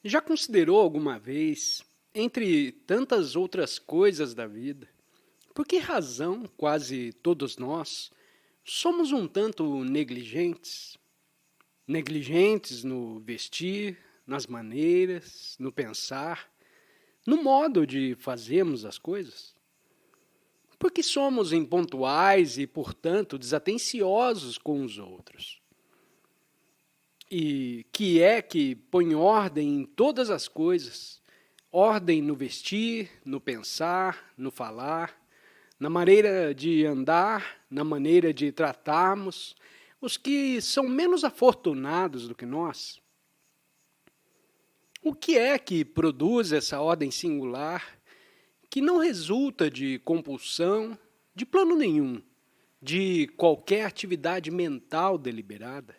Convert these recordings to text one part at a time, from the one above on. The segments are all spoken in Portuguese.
Já considerou alguma vez, entre tantas outras coisas da vida, por que razão quase todos nós somos um tanto negligentes? Negligentes no vestir, nas maneiras, no pensar, no modo de fazermos as coisas? Porque somos impontuais e, portanto, desatenciosos com os outros. E que é que põe ordem em todas as coisas, ordem no vestir, no pensar, no falar, na maneira de andar, na maneira de tratarmos os que são menos afortunados do que nós. O que é que produz essa ordem singular que não resulta de compulsão, de plano nenhum, de qualquer atividade mental deliberada?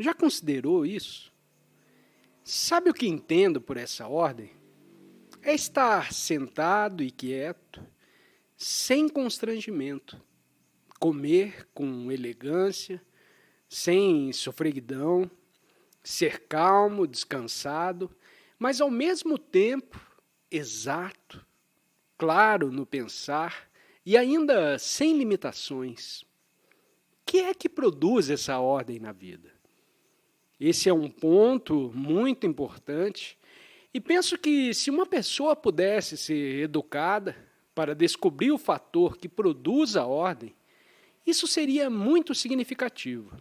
Já considerou isso? Sabe o que entendo por essa ordem? É estar sentado e quieto, sem constrangimento, comer com elegância, sem sofreguidão, ser calmo, descansado, mas ao mesmo tempo exato, claro no pensar e ainda sem limitações. O que é que produz essa ordem na vida? Esse é um ponto muito importante e penso que se uma pessoa pudesse ser educada para descobrir o fator que produz a ordem, isso seria muito significativo.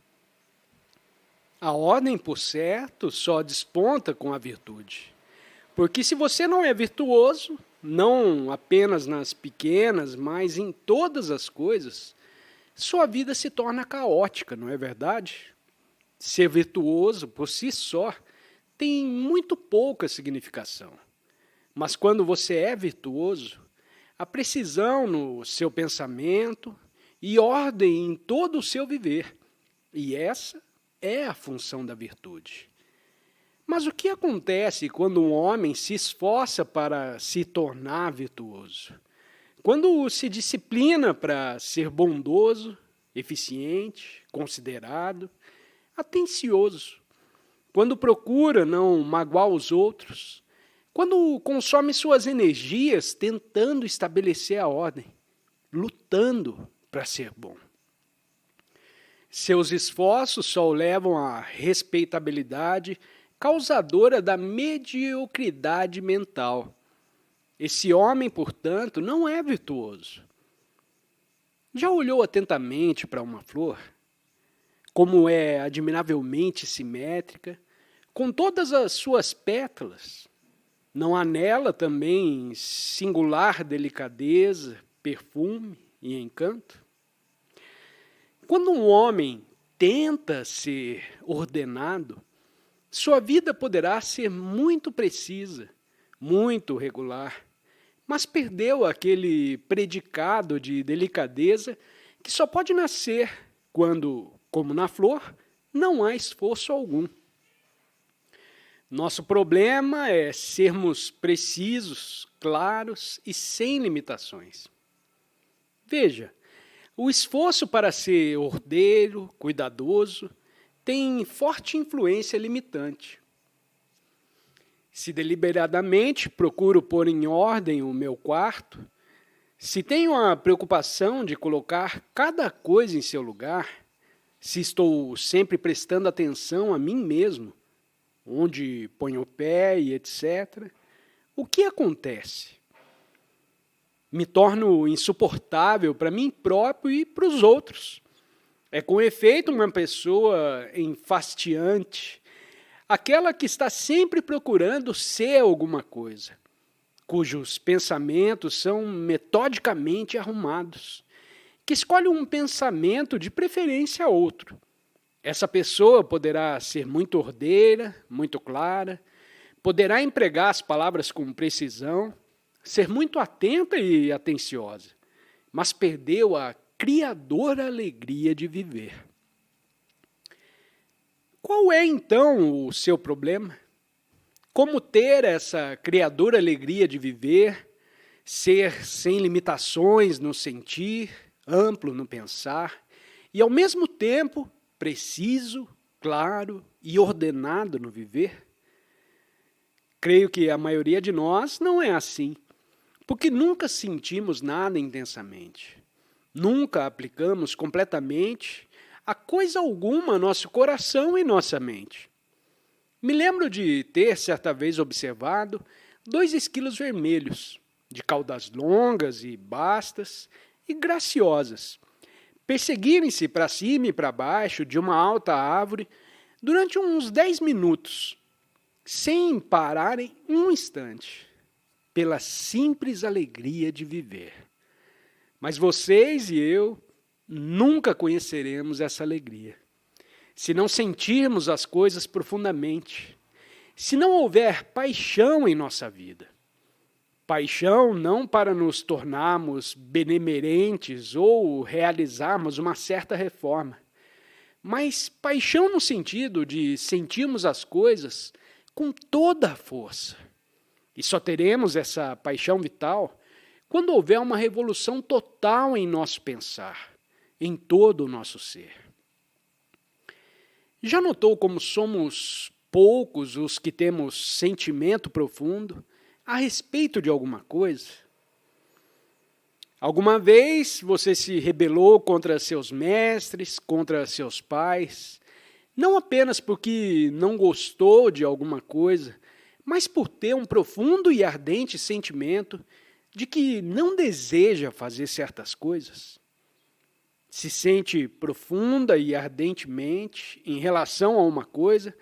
A ordem, por certo, só desponta com a virtude. Porque se você não é virtuoso, não apenas nas pequenas, mas em todas as coisas, sua vida se torna caótica, não é verdade? Ser virtuoso, por si só, tem muito pouca significação. Mas quando você é virtuoso, a precisão no seu pensamento e ordem em todo o seu viver. E essa é a função da virtude. Mas o que acontece quando um homem se esforça para se tornar virtuoso? Quando se disciplina para ser bondoso, eficiente, considerado, atencioso, quando procura não magoar os outros, quando consome suas energias tentando estabelecer a ordem, lutando para ser bom. Seus esforços só o levam à respeitabilidade causadora da mediocridade mental. Esse homem, portanto, não é virtuoso. Já olhou atentamente para uma flor? Como é admiravelmente simétrica, com todas as suas pétalas. Não há nela também singular delicadeza, perfume e encanto? Quando um homem tenta ser ordenado, sua vida poderá ser muito precisa, muito regular, mas perdeu aquele predicado de delicadeza que só pode nascer quando, como na flor, não há esforço algum. Nosso problema é sermos precisos, claros e sem limitações. Veja, o esforço para ser ordeiro, cuidadoso, tem forte influência limitante. Se deliberadamente procuro pôr em ordem o meu quarto, se tenho a preocupação de colocar cada coisa em seu lugar, se estou sempre prestando atenção a mim mesmo, onde ponho o pé e etc., o que acontece? Me torno insuportável para mim próprio e para os outros. É com efeito uma pessoa enfastiante, aquela que está sempre procurando ser alguma coisa, cujos pensamentos são metodicamente arrumados, que escolhe um pensamento de preferência a outro. Essa pessoa poderá ser muito ordeira, muito clara, poderá empregar as palavras com precisão, ser muito atenta e atenciosa, mas perdeu a criadora alegria de viver. Qual é então o seu problema? Como ter essa criadora alegria de viver, ser sem limitações no sentir, amplo no pensar, e ao mesmo tempo preciso, claro e ordenado no viver? Creio que a maioria de nós não é assim, porque nunca sentimos nada intensamente. Nunca aplicamos completamente a coisa alguma a nosso coração e nossa mente. Me lembro de ter certa vez observado 2 esquilos vermelhos, de caudas longas e bastas e graciosas, perseguirem-se para cima e para baixo de uma alta árvore durante uns 10 minutos, sem pararem um instante, pela simples alegria de viver. Mas vocês e eu nunca conheceremos essa alegria, se não sentirmos as coisas profundamente, se não houver paixão em nossa vida. Paixão não para nos tornarmos benemerentes ou realizarmos uma certa reforma, mas paixão no sentido de sentirmos as coisas com toda a força. E só teremos essa paixão vital quando houver uma revolução total em nosso pensar, em todo o nosso ser. Já notou como somos poucos os que temos sentimento profundo a respeito de alguma coisa? Alguma vez você se rebelou contra seus mestres, contra seus pais, não apenas porque não gostou de alguma coisa, mas por ter um profundo e ardente sentimento de que não deseja fazer certas coisas? Se sente profunda e ardentemente em relação a uma coisa,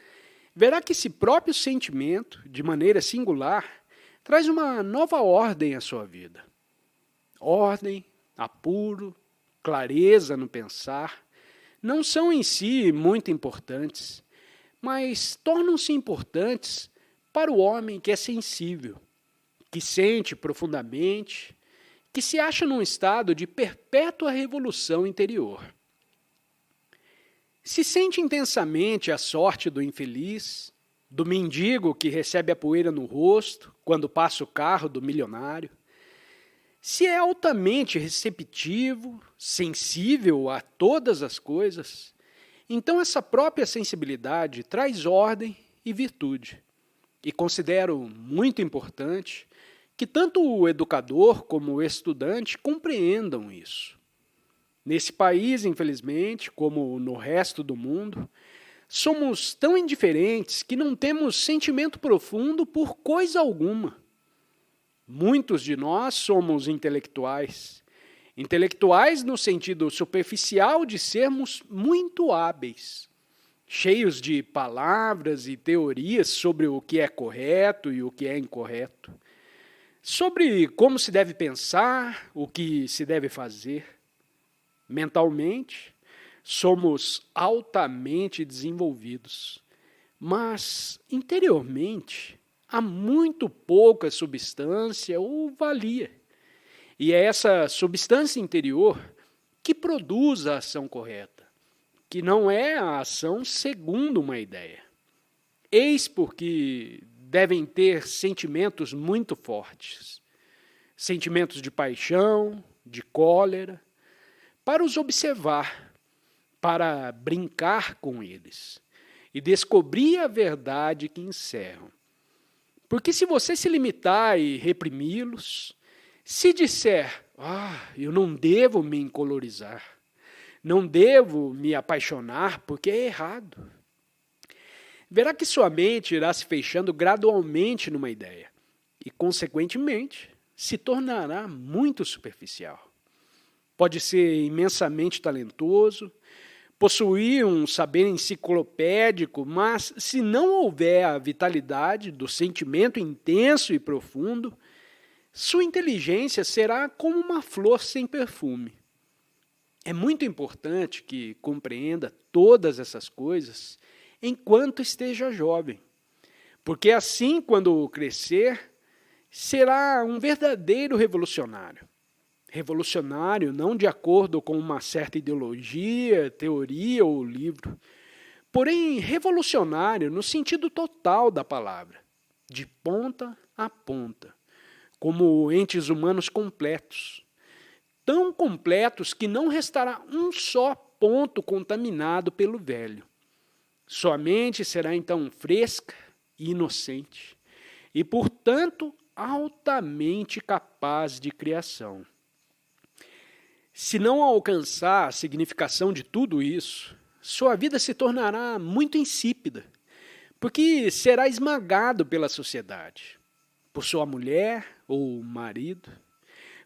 verá que esse próprio sentimento, de maneira singular, traz uma nova ordem à sua vida. Ordem, apuro, clareza no pensar, não são em si muito importantes, mas tornam-se importantes para o homem que é sensível, que sente profundamente, que se acha num estado de perpétua revolução interior. Se sente intensamente a sorte do infeliz, do mendigo que recebe a poeira no rosto quando passa o carro do milionário, se é altamente receptivo, sensível a todas as coisas, então essa própria sensibilidade traz ordem e virtude. E considero muito importante que tanto o educador como o estudante compreendam isso. Nesse país, infelizmente, como no resto do mundo, somos tão indiferentes que não temos sentimento profundo por coisa alguma. Muitos de nós somos intelectuais. Intelectuais no sentido superficial de sermos muito hábeis, cheios de palavras e teorias sobre o que é correto e o que é incorreto, sobre como se deve pensar, o que se deve fazer. Mentalmente, somos altamente desenvolvidos, mas interiormente há muito pouca substância ou valia. E é essa substância interior que produz a ação correta, que não é a ação segundo uma ideia. Eis porque devem ter sentimentos muito fortes, sentimentos de paixão, de cólera, para os observar, para brincar com eles e descobrir a verdade que encerram. Porque se você se limitar e reprimi-los, se disser, eu não devo me encolorizar, não devo me apaixonar porque é errado, verá que sua mente irá se fechando gradualmente numa ideia e, consequentemente, se tornará muito superficial. Pode ser imensamente talentoso, possuir um saber enciclopédico, mas se não houver a vitalidade do sentimento intenso e profundo, sua inteligência será como uma flor sem perfume. É muito importante que compreenda todas essas coisas enquanto esteja jovem, porque assim, quando crescer, será um verdadeiro revolucionário. Revolucionário não de acordo com uma certa ideologia, teoria ou livro, porém revolucionário no sentido total da palavra, de ponta a ponta, como entes humanos completos, tão completos que não restará um só ponto contaminado pelo velho. Sua mente será então fresca e inocente, e, portanto, altamente capaz de criação. Se não alcançar a significação de tudo isso, sua vida se tornará muito insípida, porque será esmagado pela sociedade, por sua mulher ou marido,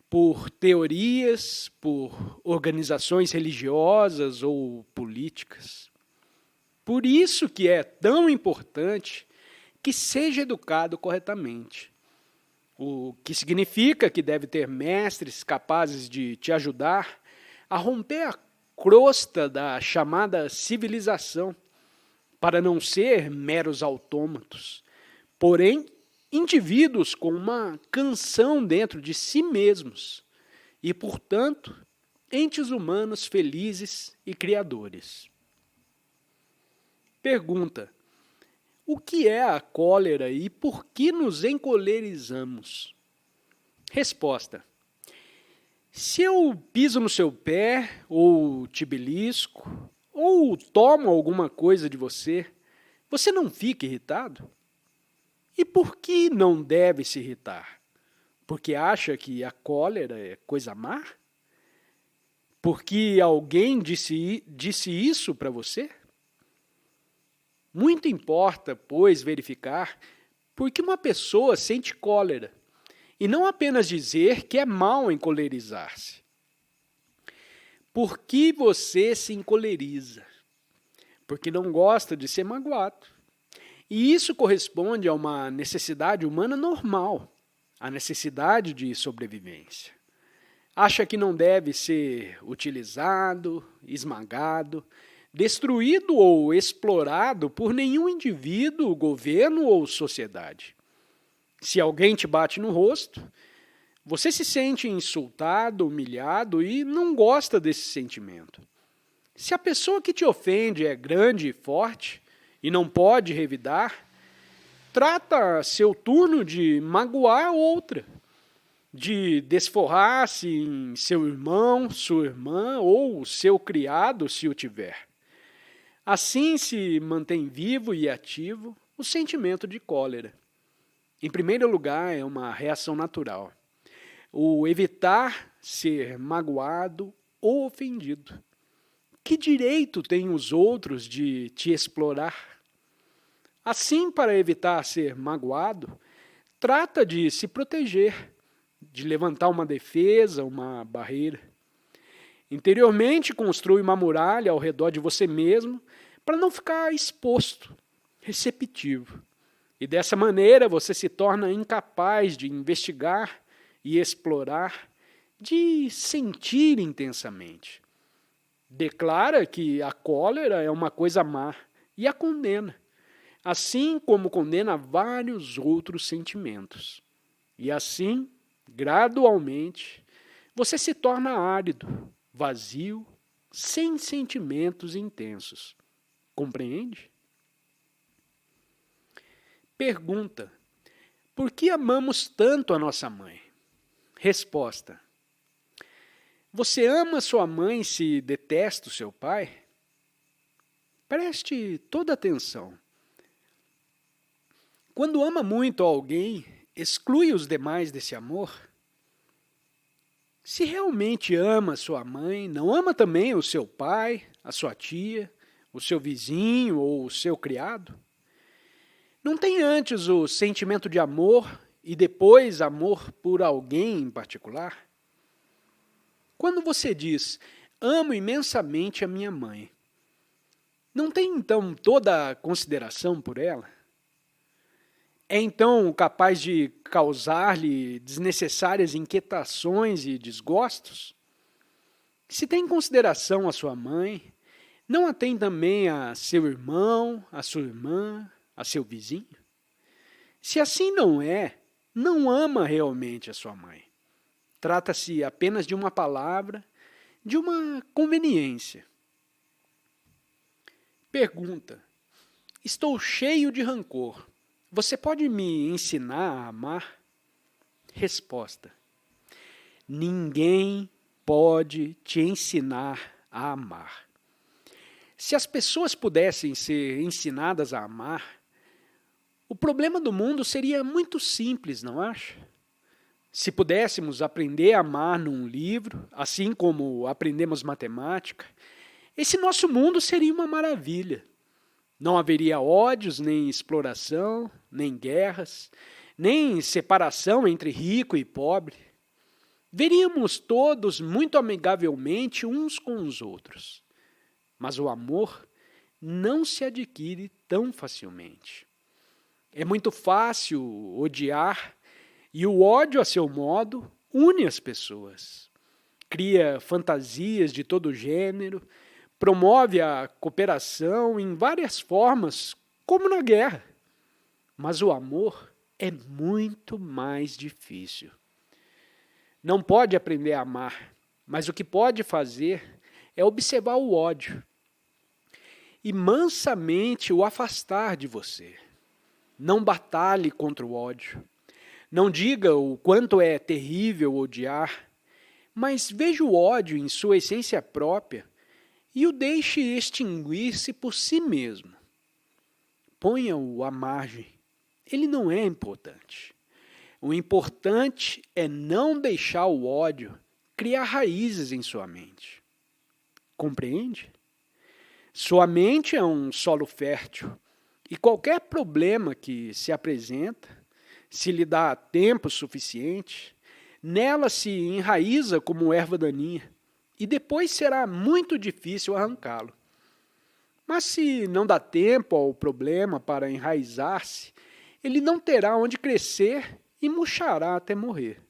por teorias, por organizações religiosas ou políticas. Por isso que é tão importante que seja educado corretamente, o que significa que deve ter mestres capazes de te ajudar a romper a crosta da chamada civilização, para não ser meros autômatos, porém indivíduos com uma canção dentro de si mesmos e, portanto, entes humanos felizes e criadores. Pergunta: o que é a cólera e por que nos encolerizamos? Resposta: se eu piso no seu pé, ou te belisco, ou tomo alguma coisa de você, você não fica irritado? E por que não deve se irritar? Porque acha que a cólera é coisa má? Porque alguém disse isso para você? Muito importa, pois, verificar por que uma pessoa sente cólera, e não apenas dizer que é mal encolerizar-se. Por que você se encoleriza? Porque não gosta de ser magoado. E isso corresponde a uma necessidade humana normal, a necessidade de sobrevivência. Acha que não deve ser utilizado, esmagado, destruído ou explorado por nenhum indivíduo, governo ou sociedade. Se alguém te bate no rosto, você se sente insultado, humilhado e não gosta desse sentimento. Se a pessoa que te ofende é grande e forte e não pode revidar, trata seu turno de magoar outra, de desforrar-se em seu irmão, sua irmã ou seu criado, se o tiver. Assim se mantém vivo e ativo o sentimento de cólera. Em primeiro lugar, é uma reação natural. O evitar ser magoado ou ofendido. Que direito têm os outros de te explorar? Assim, para evitar ser magoado, trata de se proteger, de levantar uma defesa, uma barreira. Interiormente, construi uma muralha ao redor de você mesmo para não ficar exposto, receptivo. E dessa maneira você se torna incapaz de investigar e explorar, de sentir intensamente. Declara que a cólera é uma coisa má e a condena, assim como condena vários outros sentimentos. E assim, gradualmente, você se torna árido, vazio, sem sentimentos intensos. Compreende? Pergunta: por que amamos tanto a nossa mãe? Resposta: você ama sua mãe se detesta o seu pai? Preste toda atenção. Quando ama muito alguém, exclui os demais desse amor? Se realmente ama sua mãe, não ama também o seu pai, a sua tia, o seu vizinho ou o seu criado? Não tem antes o sentimento de amor e depois amor por alguém em particular? Quando você diz, amo imensamente a minha mãe, não tem então toda a consideração por ela? É então capaz de causar-lhe desnecessárias inquietações e desgostos? Se tem consideração a sua mãe, não a tem também a seu irmão, a sua irmã, a seu vizinho? Se assim não é, não ama realmente a sua mãe. Trata-se apenas de uma palavra, de uma conveniência. Pergunta: estou cheio de rancor. Você pode me ensinar a amar? Resposta: ninguém pode te ensinar a amar. Se as pessoas pudessem ser ensinadas a amar, O problema do mundo seria muito simples, não acha? Se pudéssemos aprender a amar num livro, assim como aprendemos matemática, esse nosso mundo seria uma maravilha. Não haveria ódios, nem exploração, nem guerras, nem separação entre rico e pobre. Veríamos todos muito amigavelmente uns com os outros. Mas o amor não se adquire tão facilmente. É muito fácil odiar, e o ódio, a seu modo, une as pessoas. Cria fantasias de todo gênero, promove a cooperação em várias formas, como na guerra. Mas o amor é muito mais difícil. Não pode aprender a amar, mas o que pode fazer é observar o ódio e mansamente o afastar de você. Não batalhe contra o ódio. Não diga o quanto é terrível odiar, mas veja o ódio em sua essência própria e o deixe extinguir-se por si mesmo. Ponha-o à margem. Ele não é importante. O importante é não deixar o ódio criar raízes em sua mente. Compreende? Sua mente é um solo fértil e qualquer problema que se apresenta, se lhe dá tempo suficiente, nela se enraiza como erva daninha e depois será muito difícil arrancá-lo. Mas se não dá tempo ao problema para enraizar-se, ele não terá onde crescer e murchará até morrer.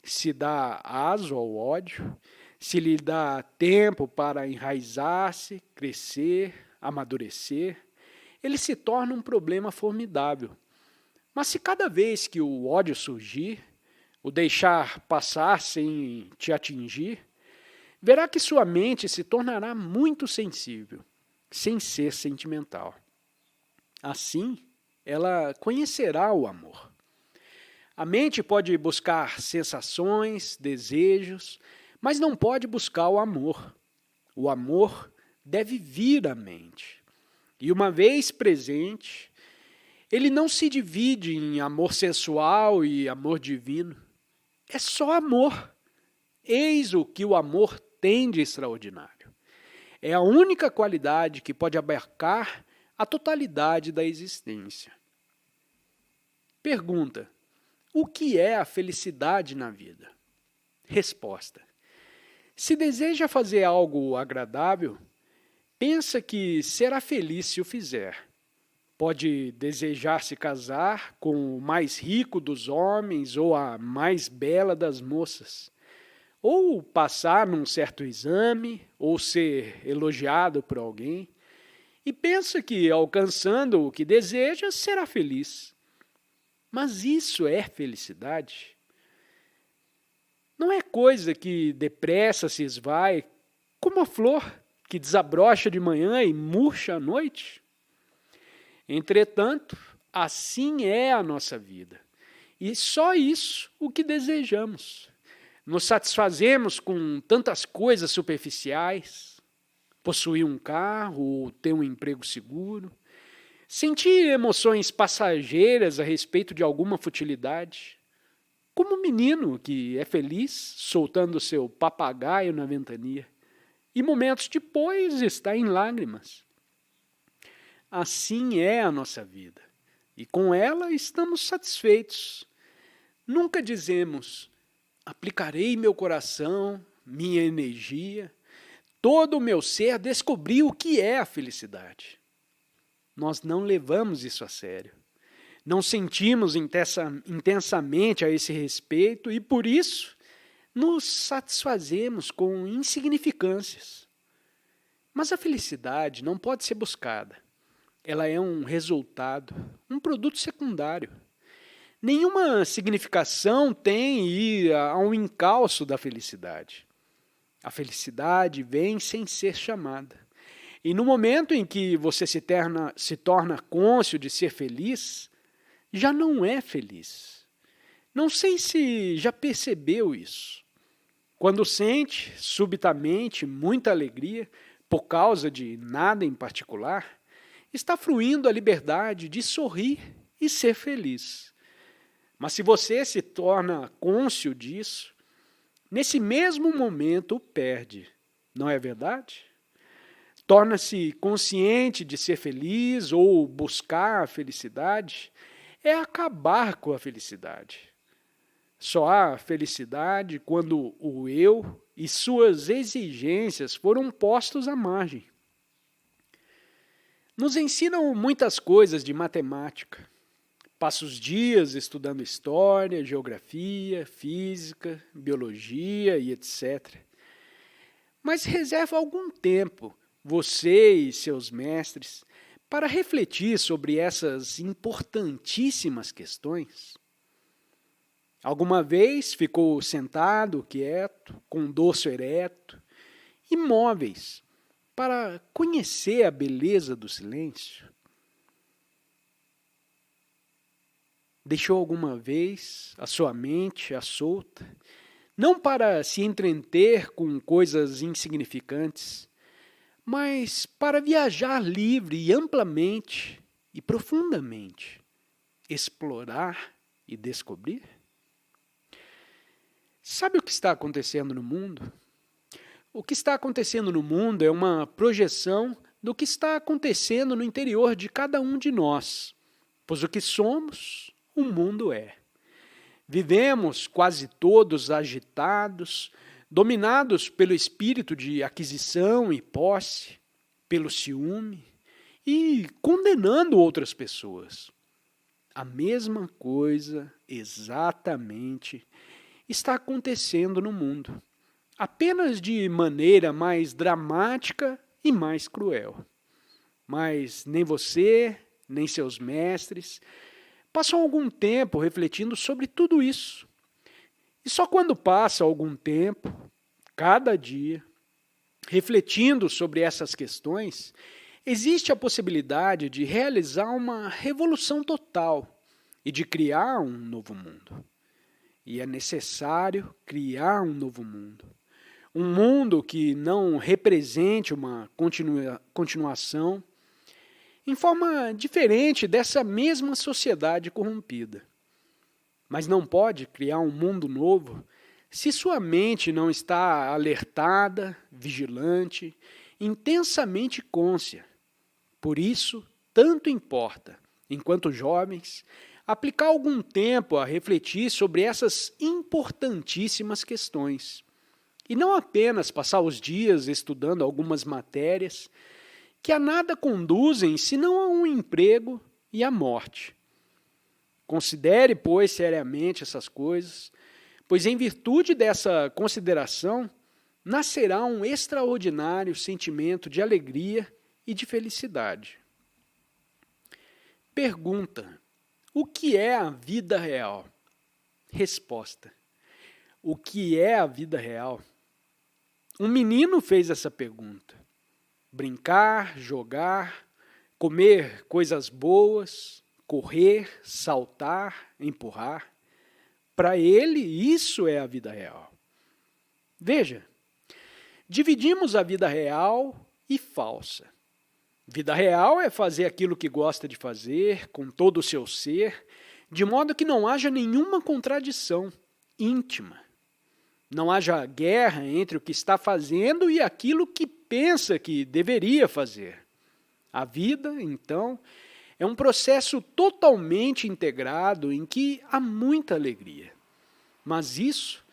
Se dá aso ao ódio, se lhe dá tempo para enraizar-se, crescer, amadurecer, ele se torna um problema formidável. Mas se cada vez que o ódio surgir, o deixar passar sem te atingir, verá que sua mente se tornará muito sensível, sem ser sentimental. Assim, ela conhecerá o amor. A mente pode buscar sensações, desejos, mas não pode buscar o amor. O amor deve vir à mente. E uma vez presente, ele não se divide em amor sensual e amor divino. É só amor. Eis o que o amor tem de extraordinário. É a única qualidade que pode abarcar a totalidade da existência. Pergunta: o que é a felicidade na vida? Resposta: se deseja fazer algo agradável, pensa que será feliz se o fizer. Pode desejar se casar com o mais rico dos homens ou a mais bela das moças, ou passar num certo exame, ou ser elogiado por alguém, e pensa que, alcançando o que deseja, será feliz. Mas isso é felicidade? Não é coisa que depressa se esvai, como a flor que desabrocha de manhã e murcha à noite? Entretanto, assim é a nossa vida. E só isso o que desejamos. Nos satisfazemos com tantas coisas superficiais, possuir um carro ou ter um emprego seguro, sentir emoções passageiras a respeito de alguma futilidade, como um menino que é feliz soltando seu papagaio na ventania e momentos depois está em lágrimas. Assim é a nossa vida, e com ela estamos satisfeitos. Nunca dizemos: aplicarei meu coração, minha energia, todo o meu ser a descobrir o que é a felicidade. Nós não levamos isso a sério. Não sentimos intensamente a esse respeito e, por isso, nos satisfazemos com insignificâncias. Mas a felicidade não pode ser buscada. Ela é um resultado, um produto secundário. Nenhuma significação tem ir ao encalço da felicidade. A felicidade vem sem ser chamada. E no momento em que você se torna cônscio de ser feliz, já não é feliz. Não sei se já percebeu isso. Quando sente, subitamente, muita alegria, por causa de nada em particular, está fruindo a liberdade de sorrir e ser feliz. Mas se você se torna cônscio disso, nesse mesmo momento o perde, não é verdade? Torna-se consciente de ser feliz ou buscar a felicidade é acabar com a felicidade. Só há felicidade quando o eu e suas exigências foram postos à margem. Nos ensinam muitas coisas de matemática. Passo os dias estudando história, geografia, física, biologia e etc. Mas reserva algum tempo, você e seus mestres, para refletir sobre essas importantíssimas questões. Alguma vez ficou sentado, quieto, com o dorso ereto, imóveis, para conhecer a beleza do silêncio? Deixou alguma vez a sua mente à solta, não para se entreter com coisas insignificantes, mas para viajar livre e amplamente e profundamente, explorar e descobrir? Sabe o que está acontecendo no mundo? O que está acontecendo no mundo é uma projeção do que está acontecendo no interior de cada um de nós, pois o que somos, o mundo é. Vivemos quase todos agitados, dominados pelo espírito de aquisição e posse, pelo ciúme e condenando outras pessoas. A mesma coisa, exatamente, está acontecendo no mundo, apenas de maneira mais dramática e mais cruel. Mas nem você, nem seus mestres passam algum tempo refletindo sobre tudo isso. E só quando passa algum tempo, cada dia, refletindo sobre essas questões, existe a possibilidade de realizar uma revolução total e de criar um novo mundo. E é necessário criar um novo mundo. Um mundo que não represente uma continuação em forma diferente dessa mesma sociedade corrompida. Mas não pode criar um mundo novo se sua mente não está alertada, vigilante, intensamente cônscia. Por isso, tanto importa, enquanto jovens, aplicar algum tempo a refletir sobre essas importantíssimas questões. E não apenas passar os dias estudando algumas matérias que a nada conduzem senão a um emprego e à morte. Considere, pois, seriamente essas coisas, pois em virtude dessa consideração nascerá um extraordinário sentimento de alegria e de felicidade. Pergunta: o que é a vida real? Resposta: o que é a vida real? Um menino fez essa pergunta. Brincar, jogar, comer coisas boas, correr, saltar, empurrar. Para ele, isso é a vida real. Veja, dividimos a vida real e falsa. Vida real é fazer aquilo que gosta de fazer, com todo o seu ser, de modo que não haja nenhuma contradição íntima. Não haja guerra entre o que está fazendo e aquilo que pensa que deveria fazer. A vida, então, é um processo totalmente integrado em que há muita alegria. Mas isso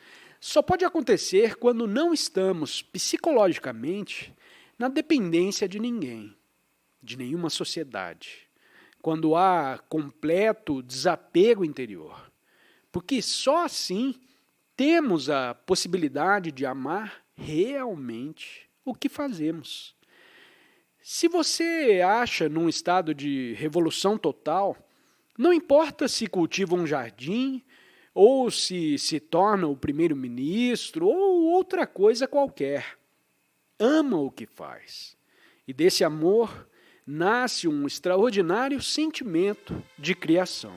só pode acontecer quando não estamos psicologicamente na dependência de ninguém, de nenhuma sociedade, quando há completo desapego interior. Porque só assim temos a possibilidade de amar realmente o que fazemos. Se você acha num estado de revolução total, não importa se cultiva um jardim, ou se torna o primeiro-ministro, ou outra coisa qualquer. Ama o que faz. E desse amor nasce um extraordinário sentimento de criação.